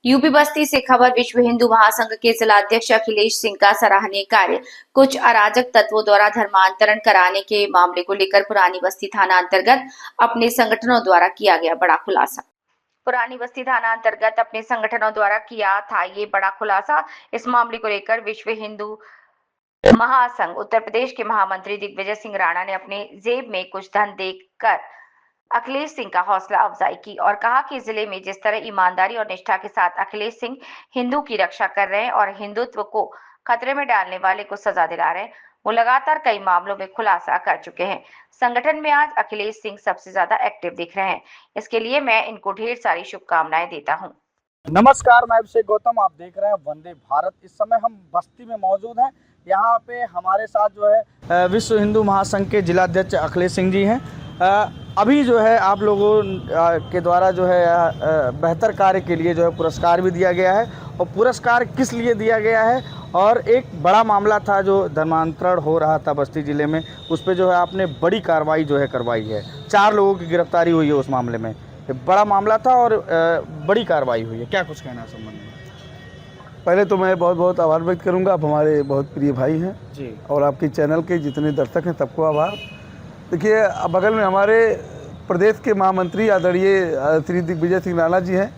UP बस्ती से खबर। विश्व हिंदू महासंघ के जिलाध्यक्ष अखिलेश सिंह का सराहनीय कार्य। कुछ अराजक तत्वों द्वारा धर्मांतरण कराने के मामले को लेकर पुरानी बस्ती थाना अंतर्गत अपने संगठनों द्वारा किया गया बड़ा खुलासा। पुरानी बस्ती थाना अंतर्गत अपने संगठनों द्वारा किया था ये बड़ा खुलासा। इस मामले को लेकर विश्व हिंदू महासंघ उत्तर प्रदेश के महामंत्री दिग्विजय सिंह राणा ने अपने जेब में कुछ धन देकर अखिलेश सिंह का हौसला अफजाई की और कहा कि जिले में जिस तरह ईमानदारी और निष्ठा के साथ अखिलेश सिंह हिंदू की रक्षा कर रहे हैं और हिंदुत्व को खतरे में डालने वाले को सजा दिला रहे हैं, वो लगातार कई मामलों में खुलासा कर चुके हैं। संगठन में आज अखिलेश सिंह सबसे ज्यादा एक्टिव दिख रहे हैं। इसके लिए मैं इनको ढेर सारी शुभकामनाएं देता हूँ। नमस्कार, मैं अभिषेक गौतम, आप देख रहे हैं वंदे भारत। इस समय हम बस्ती में मौजूद हैं। यहाँ पे हमारे साथ जो है विश्व हिंदू महासंघ के जिलाध्यक्ष अखिलेश सिंह जी हैं। अभी जो है आप लोगों के द्वारा जो है बेहतर कार्य के लिए जो है पुरस्कार भी दिया गया है। और पुरस्कार किस लिए दिया गया है, और एक बड़ा मामला था जो धर्मांतरण हो रहा था बस्ती ज़िले में, उस पर जो है आपने बड़ी कार्रवाई जो है करवाई है। 4 लोगों की गिरफ्तारी हुई है उस मामले में। बड़ा मामला था और बड़ी कार्रवाई हुई है। क्या कुछ कहना है संबंध में? पहले तो मैं बहुत बहुत आभार व्यक्त करूंगा। आप हमारे बहुत प्रिय भाई हैं जी, और आपके चैनल के जितने दर्शक हैं सबको आभार। देखिए, बगल में हमारे प्रदेश के महामंत्री आदरणीय श्री दिग्विजय सिंह राणा जी हैं,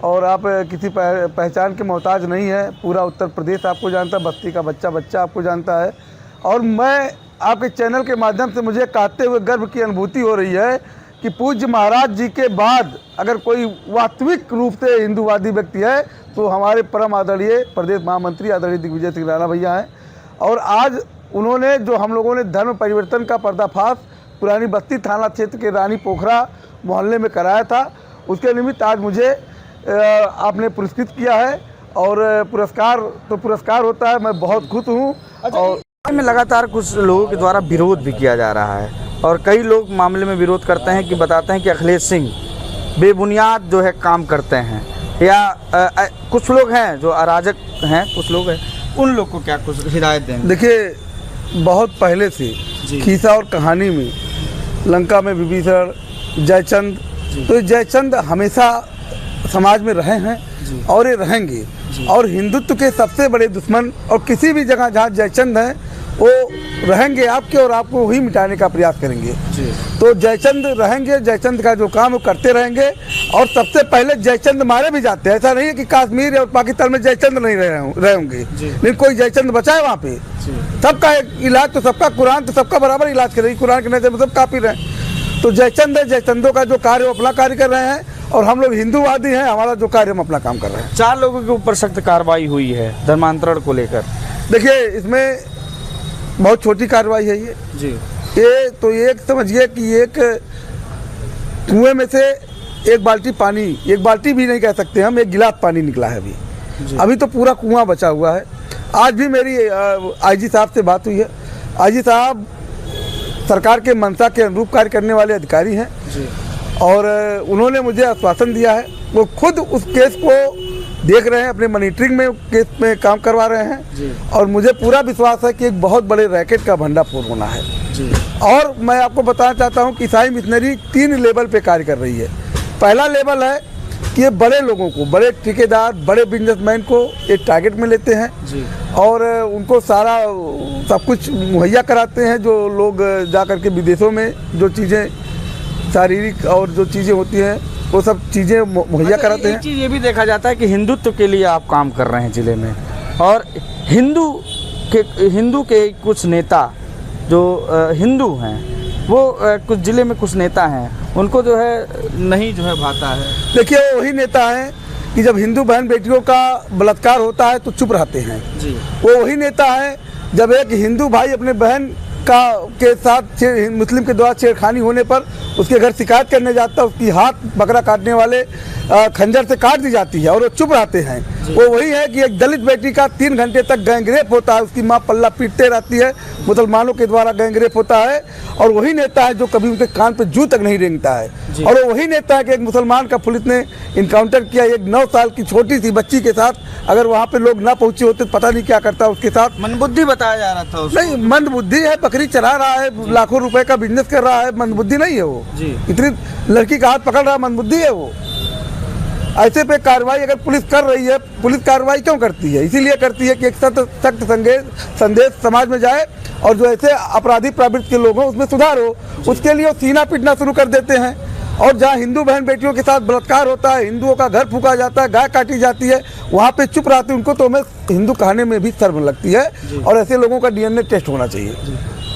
और आप किसी पहचान के मोहताज नहीं हैं। पूरा उत्तर प्रदेश आपको जानता है, बस्ती का बच्चा बच्चा आपको जानता है। और मैं आपके चैनल के माध्यम से मुझे कहते हुए गर्व की अनुभूति हो रही है कि पूज्य महाराज जी के बाद अगर कोई वास्तविक रूप से हिंदूवादी व्यक्ति है तो हमारे परम आदरणीय प्रदेश महामंत्री आदरणीय दिग्विजय सिंह राणा भैया हैं। और आज उन्होंने जो हम लोगों ने धर्म परिवर्तन का पर्दाफाश पुरानी बस्ती थाना क्षेत्र के रानी पोखरा मोहल्ले में कराया था, उसके निमित्त आज मुझे आपने पुरस्कृत किया है। और पुरस्कार होता है, मैं बहुत खुश हूँ। और में लगातार कुछ लोगों के द्वारा विरोध भी किया जा रहा है, और कई लोग मामले में विरोध करते हैं कि बताते हैं कि अखिलेश सिंह बेबुनियाद जो है काम करते हैं, या कुछ लोग हैं जो अराजक हैं, कुछ लोग हैं, उन लोग को क्या कुछ हिदायत देंगे? देखिए, बहुत पहले से खीसा और कहानी में लंका में विभीषण, जयचंद, तो जयचंद हमेशा समाज में रहे हैं और ये रहेंगे। और हिंदुत्व के सबसे बड़े दुश्मन और किसी भी जगह जहाँ जयचंद हैं वो रहेंगे आपके, और आपको वही मिटाने का प्रयास करेंगे। तो जयचंद रहेंगे, जयचंद का जो काम वो करते रहेंगे। और सबसे पहले जयचंद मारे भी जाते हैं। ऐसा नहीं है कि कश्मीर और पाकिस्तान में जयचंद नहीं रहे होंगे, लेकिन कोई जयचंद बचा है वहाँ पे। सबका इलाज तो सबका, कुरान तो सबका बराबर इलाज करेगी, कुरान के नजर में सब काफी रहे। तो जयचंद है, जयचंदों का जो कार्य वो अपना कार्य कर रहे हैं, और हम लोग हिंदूवादी हैं, हमारा जो कार्य हम अपना काम कर रहे हैं। 4 लोगों के ऊपर सख्त कार्रवाई हुई है धर्मांतरण को लेकर। देखिए, इसमें बहुत छोटी कार्रवाई है ये जी। ये तो एक समझिए कि एक कुएं में से एक बाल्टी पानी, एक बाल्टी भी नहीं कह सकते हम, एक गिलास पानी निकला है अभी तो पूरा कुआं बचा हुआ है। आज भी मेरी आईजी साहब से बात हुई है। आईजी साहब सरकार के मंशा के अनुरूप कार्य करने वाले अधिकारी हैं जी। और उन्होंने मुझे आश्वासन दिया है, वो खुद उस केस को देख रहे हैं, अपने मॉनिटरिंग में केस में काम करवा रहे हैं जी। और मुझे पूरा विश्वास है कि एक बहुत बड़े रैकेट का भंडाफोड़ होना है जी। और मैं आपको बताना चाहता हूं कि ईसाई मिशनरी 3 लेवल पे कार्य कर रही है। पहला लेवल है कि ये बड़े लोगों को, बड़े ठेकेदार, बड़े बिजनेसमैन को एक टारगेट में लेते हैं जी। और उनको सारा सब कुछ मुहैया कराते हैं। जो लोग जा कर के विदेशों में जो चीज़ें शारीरिक और जो चीज़ें होती हैं वो सब चीज़ें मुहैया कराते हैं। चीज़ ये भी देखा जाता है कि हिंदुत्व के लिए आप काम कर रहे हैं ज़िले में, और हिंदू के कुछ नेता जो हिंदू हैं, वो कुछ ज़िले में कुछ नेता हैं, उनको जो है नहीं जो है भाता है। देखिए, वो वही नेता हैं कि जब हिंदू बहन बेटियों का बलात्कार होता है तो चुप रहते हैं जी। वो वही नेता है जब एक हिंदू भाई अपने बहन के साथ मुस्लिम के द्वारा छेड़खानी होने पर उसके घर शिकायत करने जाता है, उसकी हाथ बकरा काटने वाले खंजर से काट दी जाती है और वो चुप रहते हैं। वो वही है कि एक दलित बेटी का 3 घंटे तक गैंगरेप होता है, उसकी माँ पल्ला पीटते रहती है, मुसलमानों के द्वारा गैंगरेप होता है। और वही नेता है जो कभी उनके कान पे जू तक नहीं रेंगता है। और वो वही नेता है कि एक मुसलमान का पुलिस ने इनकाउंटर किया एक 9 साल की छोटी सी बच्ची के साथ। अगर वहाँ पे लोग ना पहुँचे होते तो पता नहीं क्या करता उसके साथ। मंदबुद्धि बताया जा रहा था उसको। नहीं, मंदबुद्धि है, बकरी चला रहा है, लाखों रुपए का बिजनेस कर रहा है, मंदबुद्धि नहीं है वो। इतनी लड़की का हाथ पकड़ रहा है, मंदबुद्धि है वो। ऐसे पे कार्रवाई अगर पुलिस कर रही है, पुलिस कार्रवाई क्यों करती है? इसीलिए करती है कि एक सख्त संदेश समाज में जाए और जो ऐसे अपराधी प्रवृत्ति के लोग हैं उसमें सुधार हो। उसके लिए वो सीना पीटना शुरू कर देते हैं और जहाँ हिंदू बहन बेटियों के साथ बलात्कार होता है, हिंदुओं का घर फूका जाता है, गाय काटी जाती है, वहाँ पे चुप रहते हैं। उनको तो हमें हिंदू कहने में भी शर्म लगती है और ऐसे लोगों का DNA टेस्ट होना चाहिए।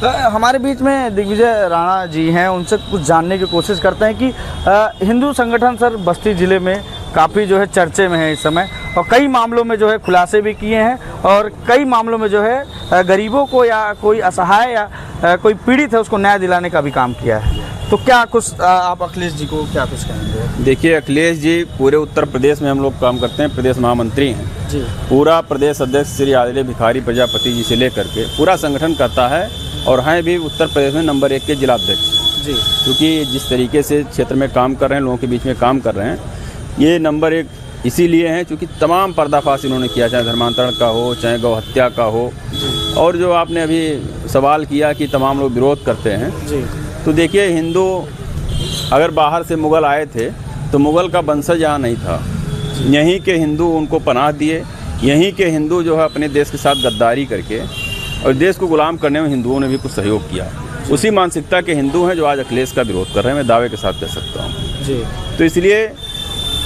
हमारे बीच में दिग्विजय राणा जी हैं, उनसे कुछ जानने की कोशिश करते हैं कि हिंदू संगठन सर बस्ती ज़िले में काफ़ी जो है चर्चे में है इस समय और कई मामलों में जो है खुलासे भी किए हैं और कई मामलों में जो है गरीबों को या कोई असहाय या कोई पीड़ित है उसको न्याय दिलाने का भी काम किया है। तो क्या कुछ आप अखिलेश जी को क्या कुछ कहेंगे? देखिए, अखिलेश जी पूरे उत्तर प्रदेश में हम लोग काम करते हैं, प्रदेश महामंत्री हैं जी। पूरा प्रदेश अध्यक्ष श्री आदित्य भिखारी प्रजापति जी से लेकर के पूरा संगठन करता है और हैं भी उत्तर प्रदेश में नंबर 1 के जिलाध्यक्ष जी। क्योंकि जिस तरीके से क्षेत्र में काम कर रहे हैं, लोगों के बीच में काम कर रहे हैं, ये नंबर 1 इसीलिए हैं क्योंकि तमाम पर्दाफाश इन्होंने किया, चाहे धर्मांतरण का हो, चाहे गौ हत्या का हो। और जो आपने अभी सवाल किया कि तमाम लोग विरोध करते हैं जी। तो देखिए, हिंदू अगर बाहर से मुग़ल आए थे तो मुग़ल का वंशज यहाँ नहीं था, यहीं के हिंदू उनको पनाह दिए, यहीं के हिंदू जो है अपने देश के साथ गद्दारी करके और देश को गुलाम करने में हिंदुओं ने भी कुछ सहयोग किया। उसी मानसिकता के हिंदू हैं जो आज अखिलेश का विरोध कर रहे हैं, मैं दावे के साथ कह सकता हूँ जी। तो इसलिए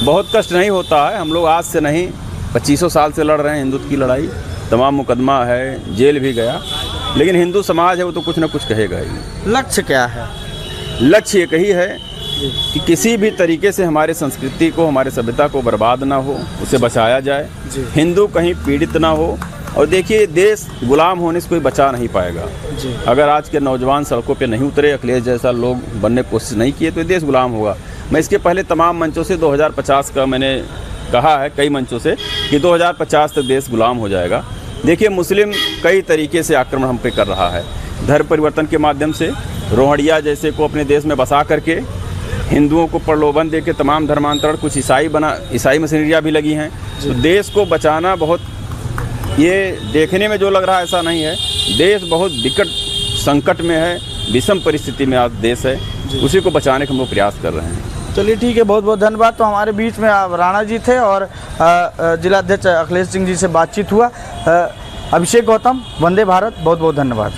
बहुत कष्ट नहीं होता है। हम लोग आज से नहीं 2500 साल से लड़ रहे हैं हिंदुत्व की लड़ाई, तमाम मुकदमा है, जेल भी गया, लेकिन हिंदू समाज है वो तो कुछ ना कुछ कहेगा ही। लक्ष्य क्या है? लक्ष्य एक ही है कि किसी भी तरीके से हमारे संस्कृति को, हमारे सभ्यता को बर्बाद ना हो, उसे बचाया जाए, हिंदू कहीं पीड़ित ना हो। और देखिए, देश गुलाम होने से कोई बचा नहीं पाएगा जी। अगर आज के नौजवान सड़कों पे नहीं उतरे, अखिलेश जैसा लोग बनने की कोशिश नहीं किए तो देश गुलाम होगा। मैं इसके पहले तमाम मंचों से 2050 का मैंने कहा है, कई मंचों से, कि 2050 तक देश गुलाम हो जाएगा। देखिए, मुस्लिम कई तरीके से आक्रमण हम पे कर रहा है, धर्म परिवर्तन के माध्यम से, रोहड़िया जैसे को अपने देश में बसा करके हिंदुओं को प्रलोभन दे के तमाम धर्मांतरण, कुछ ईसाई मशीनरियाँ भी लगी हैं। तो देश को बचाना बहुत, ये देखने में जो लग रहा है ऐसा नहीं है, देश बहुत विकट संकट में है, विषम परिस्थिति में आज देश है, उसी को बचाने का हम लोग प्रयास कर रहे हैं। चलिए ठीक है, बहुत बहुत धन्यवाद। तो हमारे बीच में राणा जी थे और जिलाध्यक्ष अखिलेश सिंह जी से बातचीत हुआ। अभिषेक गौतम, वंदे भारत, बहुत बहुत धन्यवाद।